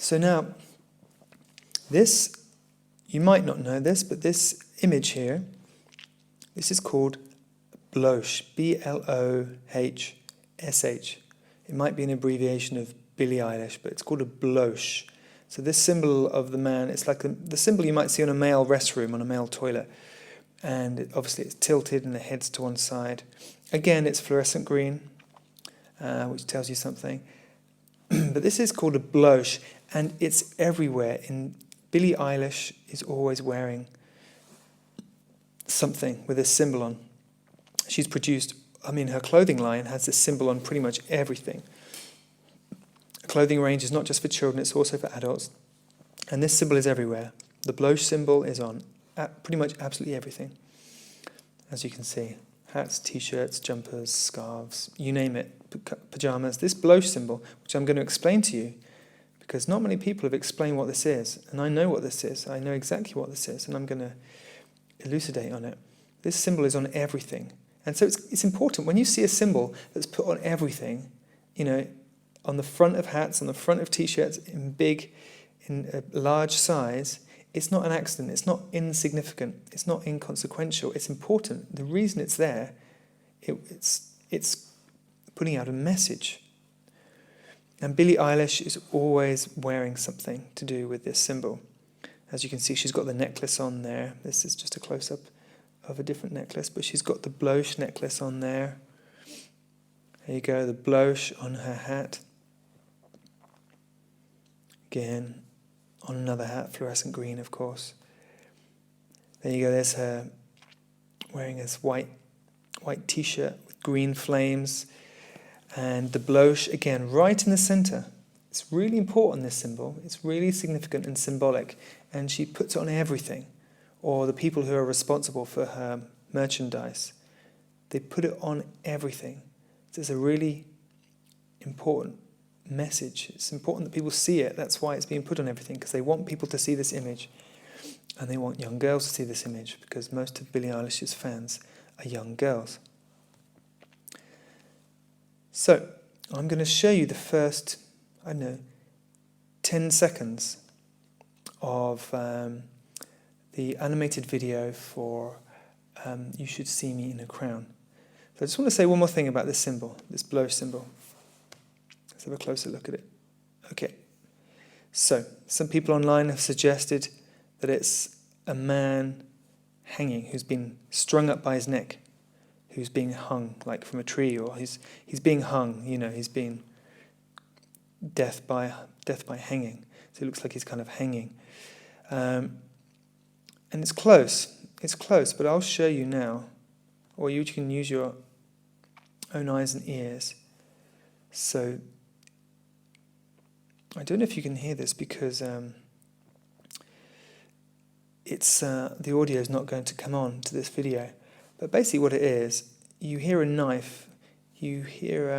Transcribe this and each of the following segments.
So now, this, you might not know this, but this image here, this is called BLOHSH, B-L-O-H-S-H. It might be an abbreviation of Billie Eilish, but it's called a BLOHSH. So this symbol of the man, it's like the symbol you might see on a male restroom, on a male toilet. And obviously it's tilted and the head's to one side. Again, it's fluorescent green, which tells you something. But this is called a BLOHSH, and it's everywhere. Billie Eilish is always wearing something with this symbol on. She's produced, her clothing line has this symbol on pretty much everything. The clothing range is not just for children, it's also for adults. And this symbol is everywhere. The BLOHSH symbol is on pretty much absolutely everything, as you can see. Hats, t-shirts, jumpers, scarves, you name it, pajamas. This BLOHSH symbol, which I'm going to explain to you, because not many people have explained what this is, and I know what this is. I know exactly what this is, and I'm going to elucidate on it. This symbol is on everything. And so it's important, when you see a symbol that's put on everything, on the front of hats, on the front of t-shirts, in a large size, it's not an accident, it's not insignificant, it's not inconsequential, it's important. The reason it's there, it's putting out a message. And Billie Eilish is always wearing something to do with this symbol. As you can see, she's got the necklace on there. This is just a close-up of a different necklace, but she's got the BLOHSH necklace on there. There you go, the BLOHSH on her hat. Again, on another hat, fluorescent green, of course. There you go, there's her wearing this white t-shirt with green flames. And the BLOHSH, again, right in the center. It's really important, this symbol. It's really significant and symbolic. And she puts it on everything. Or the people who are responsible for her merchandise, they put it on everything. It's a really important message. It's important that people see it. That's why it's being put on everything, because they want people to see this image. And they want young girls to see this image, because most of Billie Eilish's fans are young girls. So, I'm going to show you the first, 10 seconds of the animated video for You Should See Me in a Crown. So I just want to say one more thing about this symbol, this BLOHSH symbol. Let's have a closer look at it. Okay, so some people online have suggested that it's a man hanging who's been strung up by his neck, who's being hung like from a tree, or he's being hung, he's being death by hanging. So it looks like he's kind of hanging. And it's close, but I'll show you now, or you can use your own eyes and ears. So I don't know if you can hear this, because the audio is not going to come on to this video. But basically what it is, you hear a knife, you hear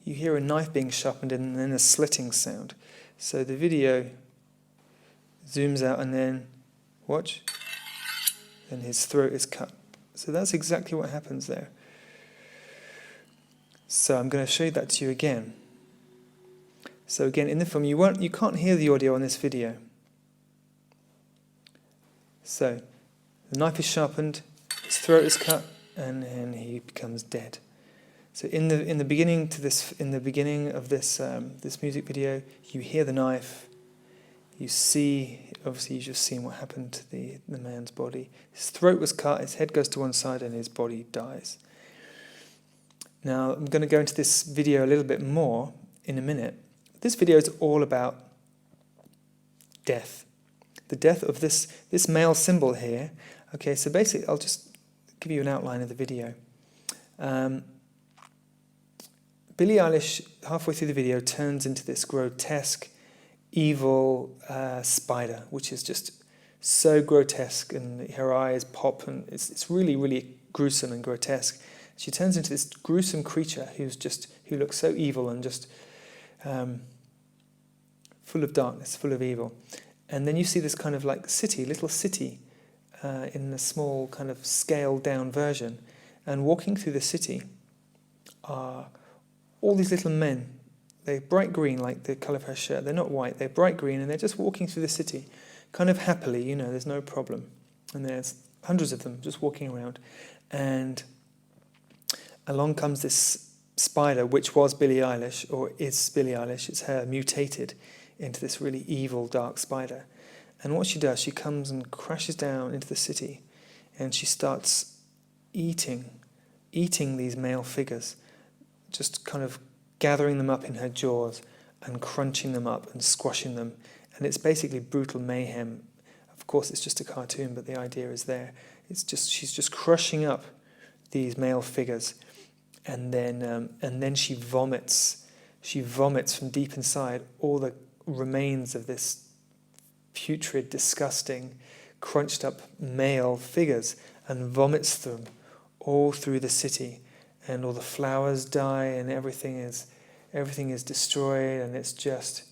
a knife being sharpened and then a slitting sound. So the video zooms out and then, watch, and his throat is cut. So that's exactly what happens there. So I'm going to show that to you again. So again, in the film, you can't hear the audio on this video. So the knife is sharpened, his throat is cut, and then he becomes dead. So in the beginning of this this music video, you hear the knife. You see, obviously, you've just seen what happened to the man's body. His throat was cut, his head goes to one side, and his body dies. Now, I'm going to go into this video a little bit more in a minute. This video is all about death. The death of this male symbol here. Okay, so basically, I'll just give you an outline of the video. Billie Eilish, halfway through the video, turns into this grotesque, evil spider, which is just so grotesque, and her eyes pop, and it's really, really gruesome and grotesque. She turns into this gruesome creature who looks so evil and just full of darkness, full of evil. And then you see this kind of like little city, in a small kind of scaled down version. And walking through the city are all these little men, They're bright green, like the colour of her shirt. They're not white, they're bright green, and they're just walking through the city, kind of happily, there's no problem. And there's hundreds of them just walking around. And along comes this spider, which was Billie Eilish, or is Billie Eilish. It's her mutated into this really evil, dark spider. And what she does, she comes and crashes down into the city, and she starts eating these male figures, just kind of gathering them up in her jaws and crunching them up and squashing them. And it's basically brutal mayhem. Of course, it's just a cartoon, but the idea is there. She's just crushing up these male figures, and then she vomits. She vomits from deep inside all the remains of this putrid, disgusting, crunched up male figures, and vomits them all through the city. And all the flowers die, and everything is destroyed, and it's just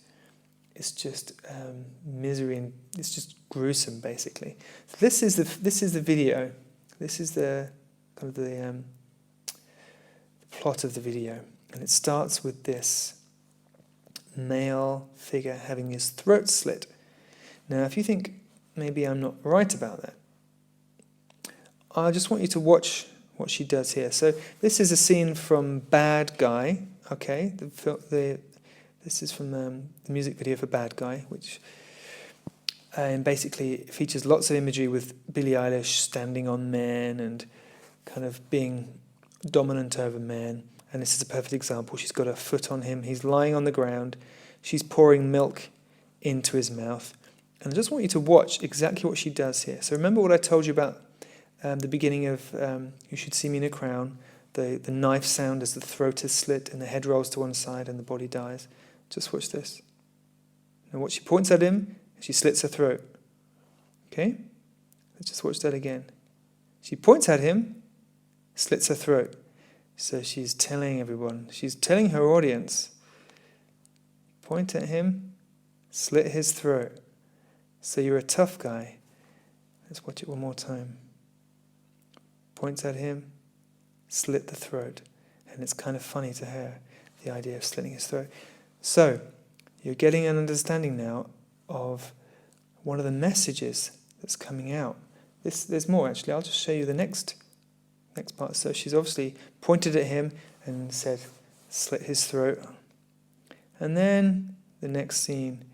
misery, and it's just gruesome, basically. So this is the video. This is the kind of the plot of the video, and it starts with this male figure having his throat slit. Now, if you think maybe I'm not right about that, I just want you to watch what she does here. So this is a scene from Bad Guy. Okay, this is from the music video for Bad Guy, which basically features lots of imagery with Billie Eilish standing on men and kind of being dominant over men. And this is a perfect example. She's got her foot on him. He's lying on the ground. She's pouring milk into his mouth. And I just want you to watch exactly what she does here. So remember what I told you about the beginning of You Should See Me in a Crown, the knife sound as the throat is slit and the head rolls to one side and the body dies. Just watch this. And what she points at him, she slits her throat. Okay? Let's just watch that again. She points at him, slits her throat. So she's telling everyone, she's telling her audience, point at him, slit his throat. So you're a tough guy. Let's watch it one more time. Points at him, slit the throat. And it's kind of funny to her, the idea of slitting his throat. So, you're getting an understanding now of one of the messages that's coming out. There's more, actually. I'll just show you the next part. So she's obviously pointed at him and said, slit his throat. And then, the next scene,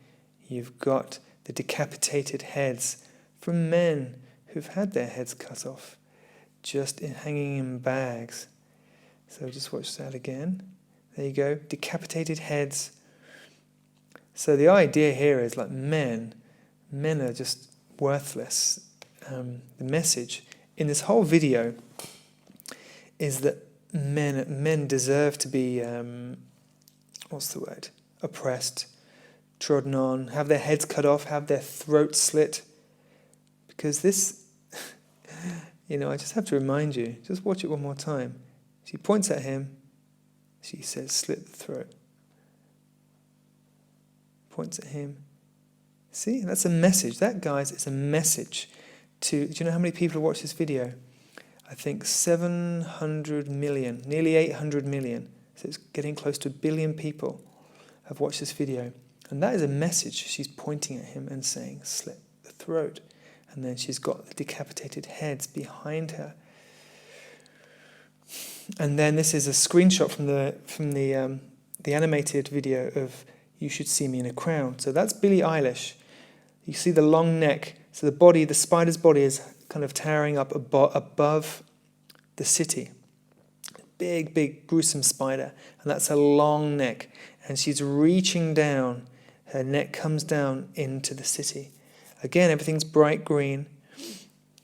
you've got the decapitated heads from men who've had their heads cut off, just hanging in bags. So just watch that again. There you go, decapitated heads. So the idea here is like men are just worthless. The message in this whole video is that men deserve to be, oppressed, trodden on, have their heads cut off, have their throats slit. Because this, I just have to remind you, just watch it one more time. She points at him, she says, slit the throat. Points at him. See, that's a message. That, guys, is a message to, do you know how many people have watched this video? I think 700 million, nearly 800 million. So it's getting close to 1 billion people have watched this video. And that is a message. She's pointing at him and saying, slit the throat. And then she's got the decapitated heads behind her. And then this is a screenshot from the animated video of You Should See Me in a Crown. So that's Billie Eilish. You see the long neck. So the spider's body is kind of towering up above the city. Big, big, gruesome spider. And that's a long neck. And she's reaching down. Her neck comes down into the city. Again, everything's bright green.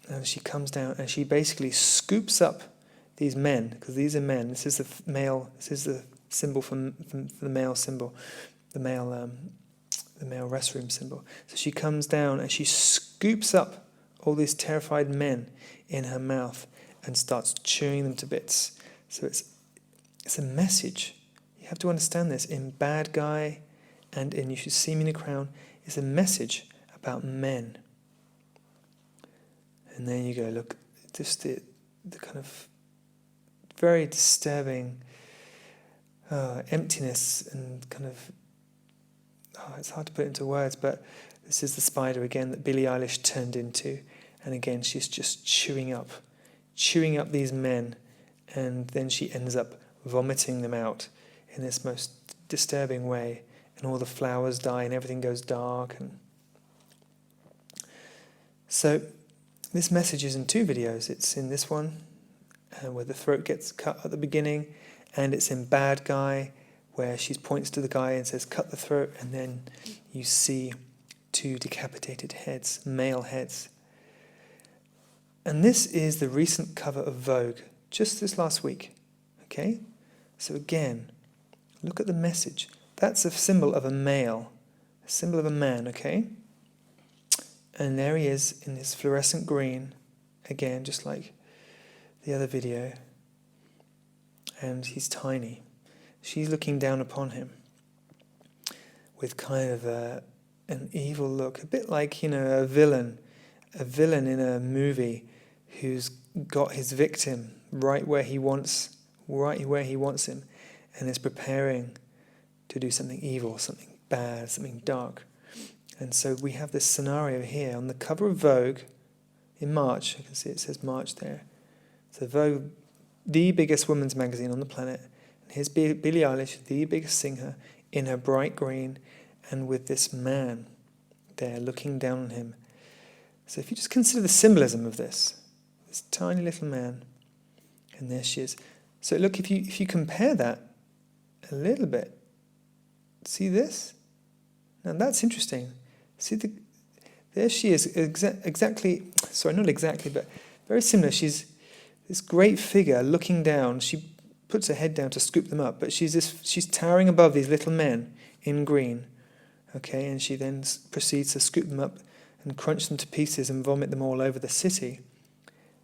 And she comes down and she basically scoops up these men, because these are men. This is the male. This is the symbol from the male symbol, the male restroom symbol. So she comes down and she scoops up all these terrified men in her mouth and starts chewing them to bits. So it's a message. You have to understand this. In Bad Guy and in You Should See Me in a Crown, it's a message about men. And there you go. Look, just the kind of very disturbing emptiness and kind of, it's hard to put into words, but this is the spider again that Billie Eilish turned into. And again, she's just chewing up these men, and then she ends up vomiting them out in this most disturbing way, and all the flowers die and everything goes dark. And so this message is in 2 videos. It's in this one where the throat gets cut at the beginning, and it's in Bad Guy where she points to the guy and says cut the throat, and then you see 2 decapitated heads, male heads. And this is the recent cover of Vogue, just this last week. Okay? So again, look at the message. That's a symbol of a male, a symbol of a man, okay? And there he is in this fluorescent green, again, just like the other video. And he's tiny. She's looking down upon him with kind of an evil look, a bit like, a villain in a movie who's got his victim right where he wants him, and is preparing to do something evil, something bad, something dark. And so we have this scenario here on the cover of Vogue in March. You can see it says March there. So Vogue, the biggest women's magazine on the planet. And here's Billie Eilish, the biggest singer, in her bright green, and with this man there looking down on him. So if you just consider the symbolism of this tiny little man, and there she is. So look, if you compare that a little bit, see this? Now that's interesting. See, there she is, exactly, sorry, not exactly, but very similar. She's this great figure looking down. She puts her head down to scoop them up, but she's towering above these little men in green, okay, and she then proceeds to scoop them up and crunch them to pieces and vomit them all over the city.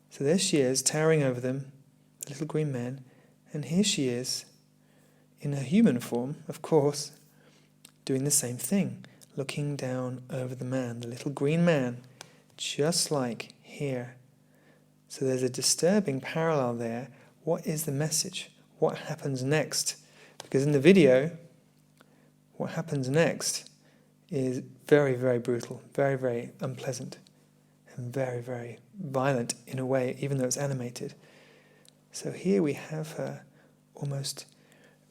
So there she is, towering over them, the little green men, and here she is, in her human form, of course, doing the same thing, looking down over the man, the little green man, just like here. So there's a disturbing parallel there. What is the message? What happens next? Because in the video, what happens next is very, very brutal, very, very unpleasant, and very, very violent in a way, even though it's animated. So here we have her almost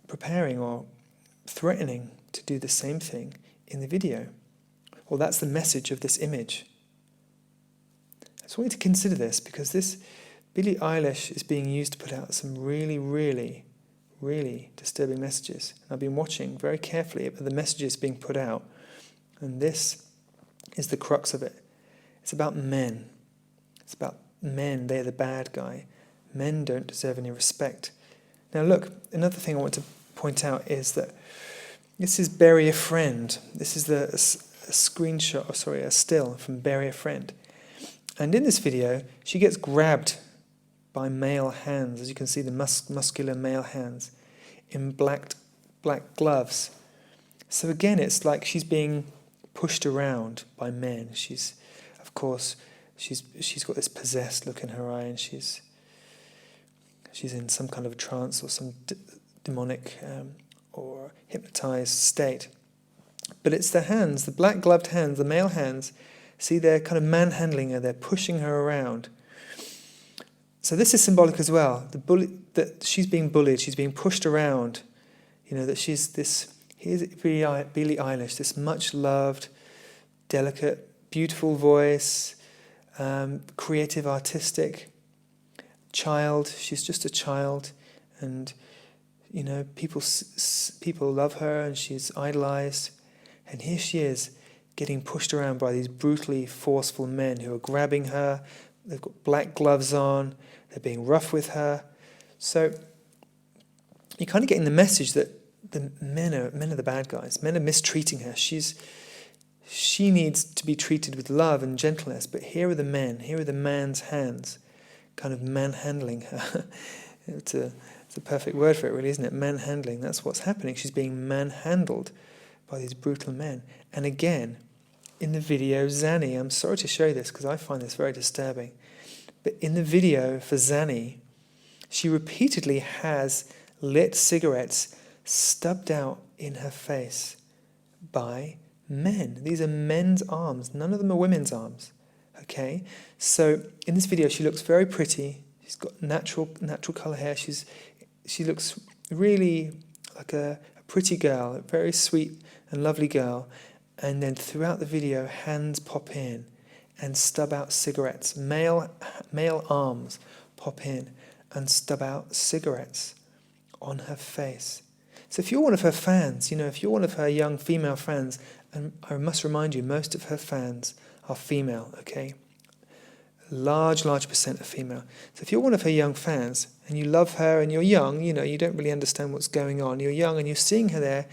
preparing or threatening to do the same thing in the video. Well, that's the message of this image. I just want you to consider this, because this Billie Eilish is being used to put out some really, really, really disturbing messages. And I've been watching very carefully at the messages being put out, and this is the crux of it. It's about men. It's about men. They're the bad guy. Men don't deserve any respect. Now look, another thing I want to point out is that this is Bury a Friend. This is a screenshot, a still from Bury a Friend. And in this video, she gets grabbed by male hands, as you can see, the muscular male hands in black gloves. So again, it's like she's being pushed around by men. She's got this possessed look in her eye, and she's in some kind of trance or some demonic or hypnotized state. But it's the hands, the black gloved hands, the male hands. See, they're kind of manhandling her. They're pushing her around. So this is symbolic as well. That she's being bullied. She's being pushed around. That she's this. Here's Billie Eilish, this much loved, delicate, beautiful voice, creative, artistic child. She's just a child, and people love her, and she's idolized. And here she is, getting pushed around by these brutally forceful men who are grabbing her. They've got black gloves on. They're being rough with her. So you're kind of getting the message that the men are the bad guys. Men are mistreating her. She needs to be treated with love and gentleness. But here are the men. Here are the man's hands, kind of manhandling her. It's a perfect word for it, really, isn't it? Manhandling. That's what's happening. She's being manhandled by these brutal men. And again, in the video, Xanny, I'm sorry to show this because I find this very disturbing, but in the video for Xanny, she repeatedly has lit cigarettes stubbed out in her face by men. These are men's arms. None of them are women's arms. Okay? So in this video, she looks very pretty. She's got natural colour hair. She looks really like a pretty girl, a very sweet and lovely girl. And then throughout the video, hands pop in and stub out cigarettes. Male arms pop in and stub out cigarettes on her face. So if you're one of her fans, if you're one of her young female fans, and I must remind you, most of her fans are female, okay? Large percent are female. So if you're one of her young fans and you love her and you're young, you don't really understand what's going on. You're young and you're seeing her there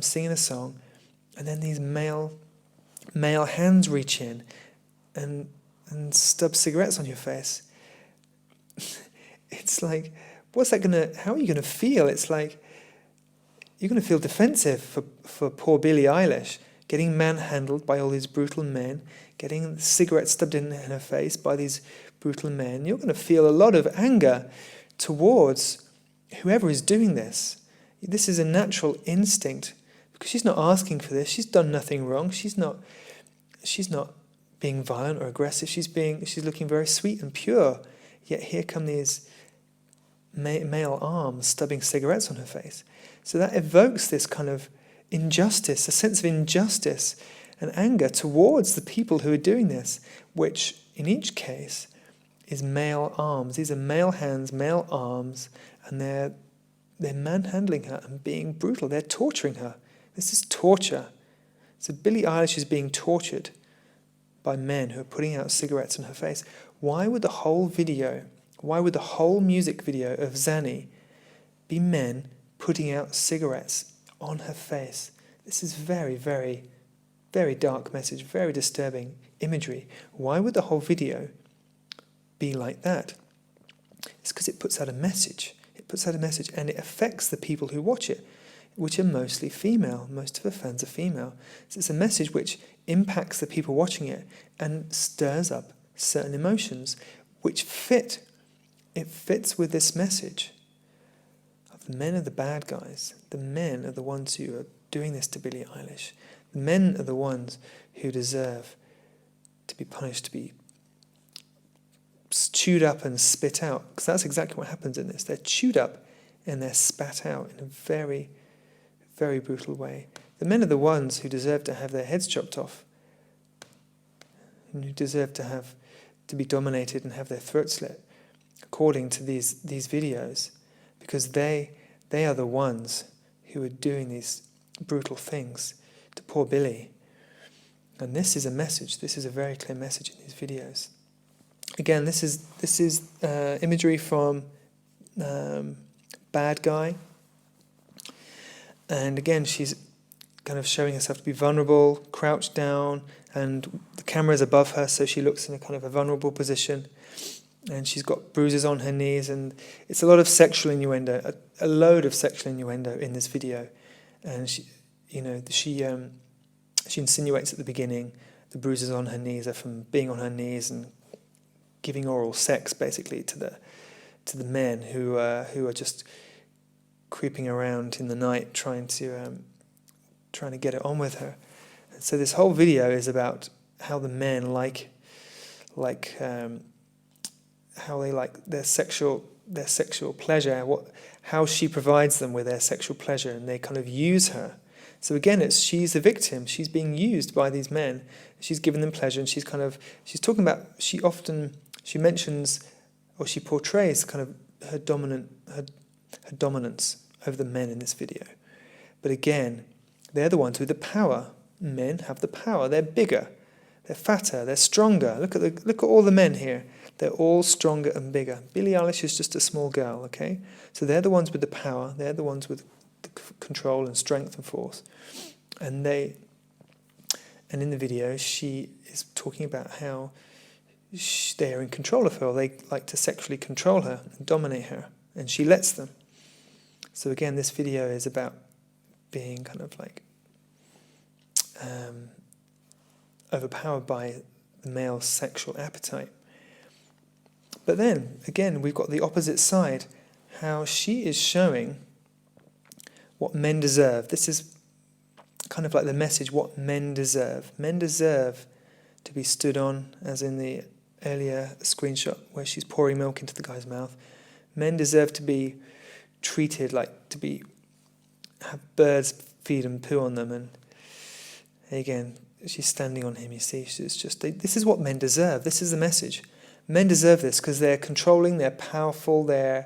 singing a song, and then these male hands reach in and stub cigarettes on your face. It's like, how are you gonna feel? It's like you're gonna feel defensive for poor Billie Eilish, getting manhandled by all these brutal men, getting cigarettes stubbed in her face by these brutal men. You're going to feel a lot of anger towards whoever is doing this. This is a natural instinct, because she's not asking for this. She's done nothing wrong. She's not being violent or aggressive. She's looking very sweet and pure. Yet here come these male arms stubbing cigarettes on her face. So that evokes this kind of injustice, a sense of injustice and anger towards the people who are doing this, which in each case is male arms. These are male hands, male arms, and they're manhandling her and being brutal. They're torturing her. This is torture. So Billie Eilish is being tortured by men who are putting out cigarettes in her face. Why would the whole music video of Xanny be men putting out cigarettes on her face? This is very, very, very dark message, very disturbing imagery. Why would the whole video be like that? It's because it puts out a message. It puts out a message and it affects the people who watch it, which are mostly female. Most of her fans are female. So it's a message which impacts the people watching it and stirs up certain emotions which fit. It fits with this message of the men are the bad guys. The men are the ones who are doing this to Billie Eilish. The men are the ones who deserve to be punished, to be chewed up and spit out. Because that's exactly what happens in this. They're chewed up and they're spat out in a very, very brutal way. The men are the ones who deserve to have their heads chopped off, and who deserve to be dominated and have their throats slit, according to these videos, because they are the ones who are doing these brutal things to poor Billie. And this is a message. This is a very clear message in these videos. Again, this is imagery from Bad Guy. And again, she's kind of showing herself to be vulnerable, crouched down, and the camera is above her, so she looks in a kind of a vulnerable position. And she's got bruises on her knees, and it's a lot of sexual innuendo, a load of sexual innuendo in this video. And she insinuates at the beginning the bruises on her knees are from being on her knees and giving oral sex, basically, to the men who are just creeping around in the night trying to get it on with her. And so this whole video is about how the men how they like their sexual pleasure, how she provides them with their sexual pleasure, and they kind of use her. So again, she's the victim. She's being used by these men. She's giving them pleasure, and she's talking about, she mentions, or she portrays kind of her dominance over the men in this video. But again, they're the ones with the power. Men have the power. They're bigger, they're fatter, they're stronger. Look at all the men here. They're all stronger and bigger. Billie Eilish is just a small girl, okay? So they're the ones with the power. They're the ones with the control and strength and force. And in the video, she is talking about how they are in control of her, or they like to sexually control her and dominate her, and she lets them. So again, this video is about being kind of like overpowered by the male sexual appetite. But then, again, we've got the opposite side, how she is showing what men deserve. This is kind of like the message, what men deserve. Men deserve to be stood on, as in the earlier screenshot where she's pouring milk into the guy's mouth. Men deserve to be treated like have birds feed and poo on them. And again, she's standing on him, you see. It's just, this is what men deserve. This is the message. Men deserve this because they're controlling, they're powerful, they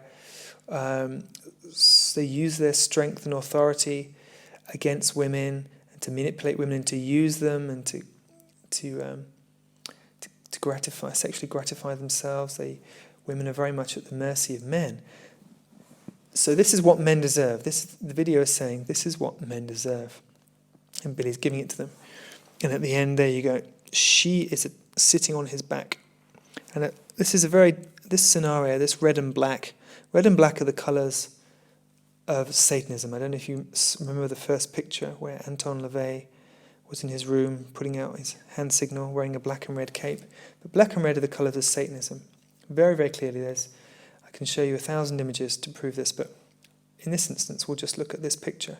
use their strength and authority against women, and to manipulate women and to use them and to sexually gratify themselves. Women are very much at the mercy of men. So this is what men deserve. The video is saying this is what men deserve, and Billy's giving it to them. And at the end, there you go. She is sitting on his back, and this scenario, this red and black. Red and black are the colours of Satanism. I don't know if you remember the first picture where Anton LaVey was in his room putting out his hand signal, wearing a black and red cape. But black and red are the colours of Satanism. Very, very clearly. I can show you 1,000 images to prove this, but in this instance, we'll just look at this picture.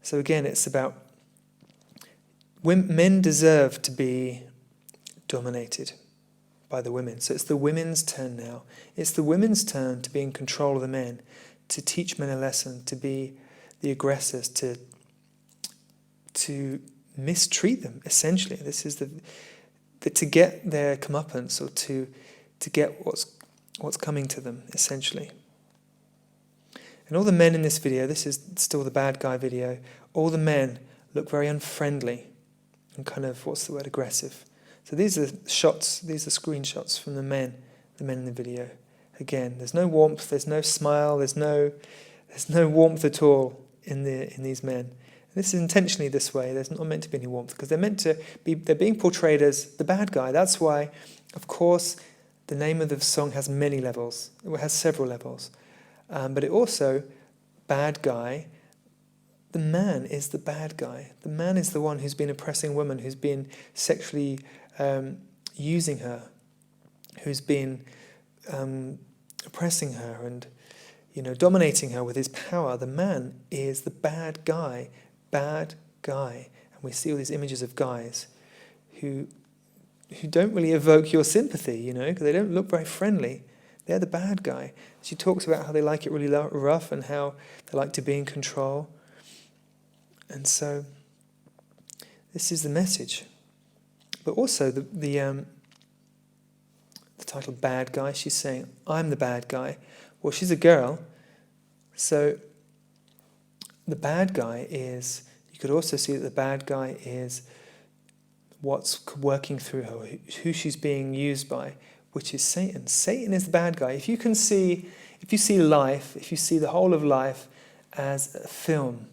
So again, it's about men deserve to be dominated by the women. So it's the women's turn now. It's the women's turn to be in control of the men, to teach men a lesson, to be the aggressors, to mistreat them, essentially. This is to get their comeuppance, or to get what's coming to them, essentially. And all the men in this video, this is still the bad guy video, all the men look very unfriendly and kind of, aggressive. So these are screenshots from the men in the video. Again, there's no warmth, there's no smile, there's no warmth at all in these men. And this is intentionally this way. There's not meant to be any warmth because they're being portrayed as the bad guy. That's why, of course, the name of the song has many levels. It has several levels. But it also, bad guy, the man is the bad guy. The man is the one who's been oppressing women, who's been sexually using her, who's been oppressing her and dominating her with his power. The man is the bad guy. And we see all these images of guys who don't really evoke your sympathy, because they don't look very friendly. They're the bad guy. She talks about how they like it really rough and how they like to be in control. And so this is the message. But also the title Bad Guy, she's saying, I'm the bad guy. Well, she's a girl, so the bad guy is, you could also see that the bad guy is what's working through her, who she's being used by, which is Satan. Satan is the bad guy. If you see life, if you see the whole of life as a film,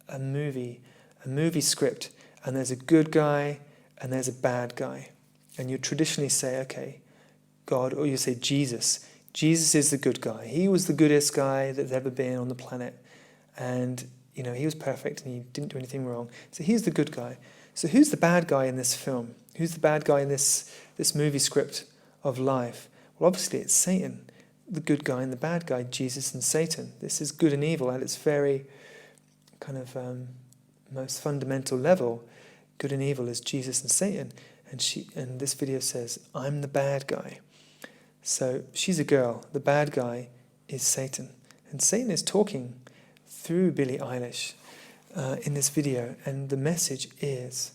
a movie script, and there's a good guy and there's a bad guy, and you traditionally say, okay, God, or you say Jesus. Jesus is the good guy. He was the goodest guy that's ever been on the planet, and he was perfect and he didn't do anything wrong. So he's the good guy. So who's the bad guy in this film? Who's the bad guy in this movie script of life? Well, obviously it's Satan, the good guy and the bad guy, Jesus and Satan. This is good and evil at its very kind of most fundamental level. Good and evil is Jesus and Satan. And this video says, I'm the bad guy. So she's a girl. The bad guy is Satan. And Satan is talking through Billie Eilish in this video. And the message is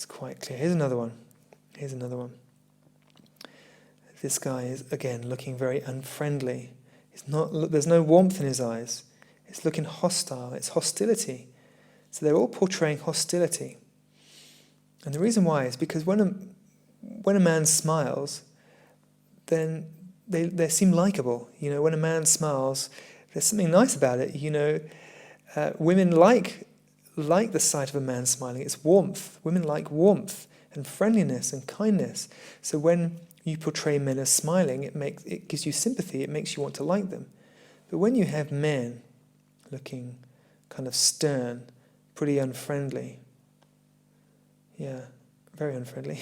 quite clear. Here's another one. This guy is, again, looking very unfriendly. There's no warmth in his eyes. It's looking hostile. It's hostility. So they're all portraying hostility. And the reason why is because when a man smiles, then they seem likable. When a man smiles, there's something nice about it. Women like the sight of a man smiling. It's warmth. Women like warmth and friendliness and kindness. So when you portray men as smiling, it gives you sympathy. It makes you want to like them. But when you have men looking kind of stern, pretty unfriendly, yeah, very unfriendly,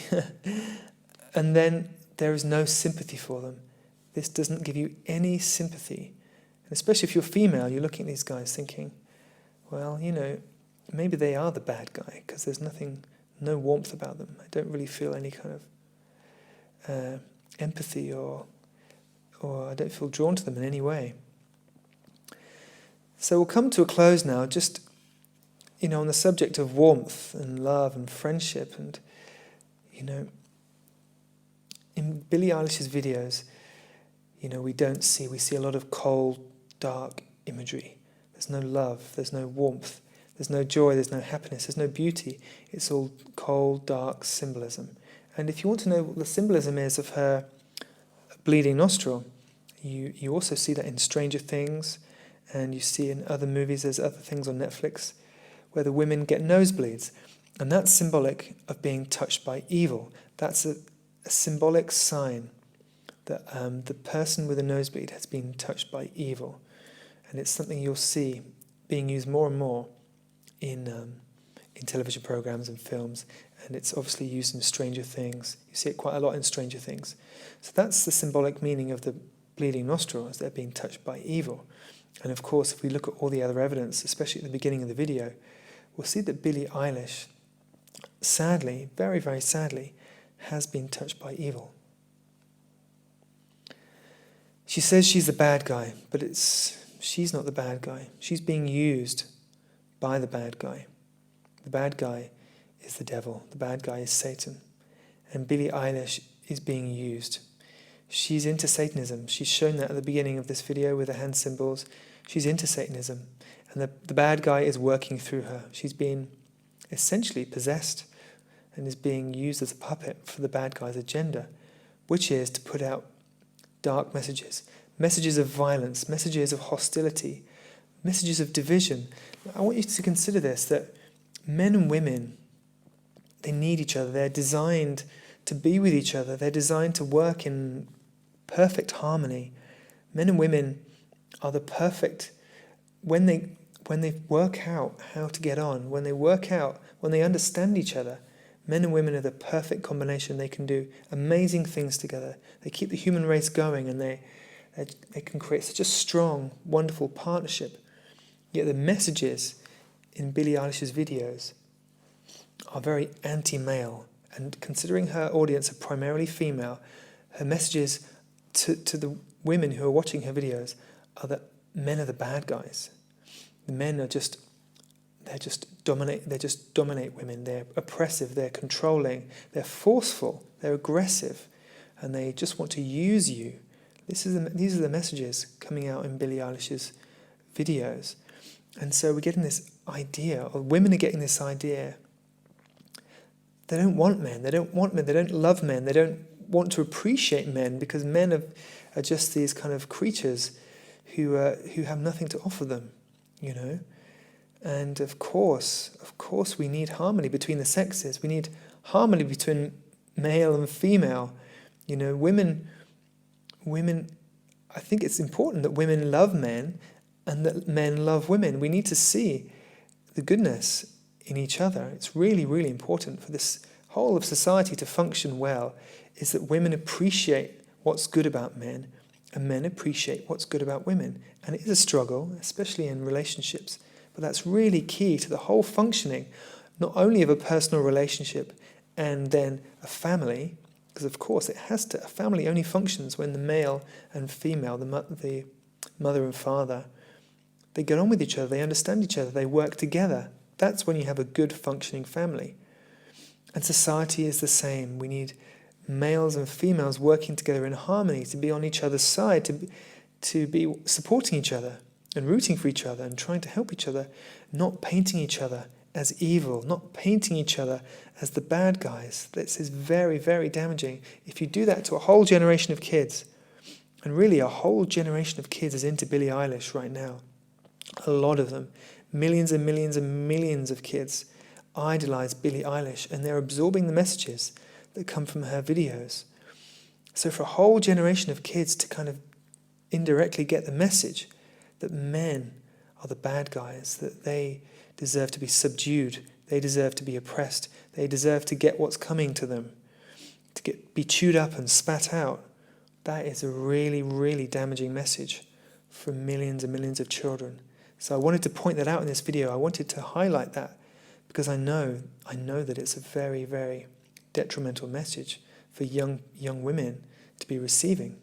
and then there is no sympathy for them. This doesn't give you any sympathy. And especially if you're female, you're looking at these guys thinking, well, maybe they are the bad guy, because there's no warmth about them. I don't really feel any kind of empathy or I don't feel drawn to them in any way. So we'll come to a close now, just, on the subject of warmth and love and friendship. And, in Billie Eilish's videos, we see a lot of cold, dark imagery. There's no love, there's no warmth, there's no joy, there's no happiness, there's no beauty. It's all cold, dark symbolism. And if you want to know what the symbolism is of her bleeding nostril, you also see that in Stranger Things, and you see in other movies, there's other things on Netflix, where the women get nosebleeds. And that's symbolic of being touched by evil. That's a symbolic sign that the person with a nosebleed has been touched by evil. And it's something you'll see being used more and more in television programs and films. And it's obviously used in Stranger Things. You see it quite a lot in Stranger Things. So that's the symbolic meaning of the bleeding nostril, as they're being touched by evil. And of course, if we look at all the other evidence, especially at the beginning of the video, we'll see that Billie Eilish, sadly, very, very sadly, has been touched by evil. She says she's the bad guy, but she's not the bad guy. She's being used by the bad guy. The bad guy is the devil. The bad guy is Satan. And Billie Eilish is being used. She's into Satanism. She's shown that at the beginning of this video with the hand symbols. She's into Satanism. And the bad guy is working through her. She's being essentially possessed and is being used as a puppet for the bad guy's agenda, which is to put out dark messages, messages of violence, messages of hostility, messages of division. I want you to consider this, that men and women, they need each other. They're designed to be with each other. They're designed to work in perfect harmony. Men and women are the perfect, when they work out how to get on, when they understand each other, men and women are the perfect combination. They can do amazing things together. They keep the human race going, and they can create such a strong, wonderful partnership. Yet the messages in Billie Eilish's videos are very anti-male. And considering her audience are primarily female, her messages to the women who are watching her videos are that men are the bad guys. The men are just dominate women. They're oppressive, they're controlling, they're forceful, they're aggressive, and they just want to use you. These are the messages coming out in Billie Eilish's videos. And so we're getting this idea, or women are getting this idea. They don't want men, they don't love men, they don't want to appreciate men, because men are just these kind of creatures who have nothing to offer them, And of course we need harmony between the sexes. We need harmony between male and female. Women, I think it's important that women love men and that men love women. We need to see the goodness in each other. It's really, really important for this whole of society to function well, is that women appreciate what's good about men and men appreciate what's good about women. And it is a struggle, especially in relationships, but that's really key to the whole functioning, not only of a personal relationship and then a family, because of course a family only functions when the male and female, the mother and father, they get on with each other, they understand each other, they work together. That's when you have a good functioning family. And society is the same. We need males and females working together in harmony, to be on each other's side, to be supporting each other and rooting for each other and trying to help each other, not painting each other as evil, not painting each other as the bad guys. This is very, very damaging. If you do that to a whole generation of kids, and really a whole generation of kids is into Billie Eilish right now, a lot of them, millions and millions and millions of kids idolize Billie Eilish, and they're absorbing the messages that come from her videos. So for a whole generation of kids to kind of indirectly get the message that men are the bad guys, that they deserve to be subdued, they deserve to be oppressed, they deserve to get what's coming to them, be chewed up and spat out, that is a really, really damaging message for millions and millions of children. So I wanted to point that out in this video. I wanted to highlight that because I know that it's a very, very detrimental message for young women to be receiving.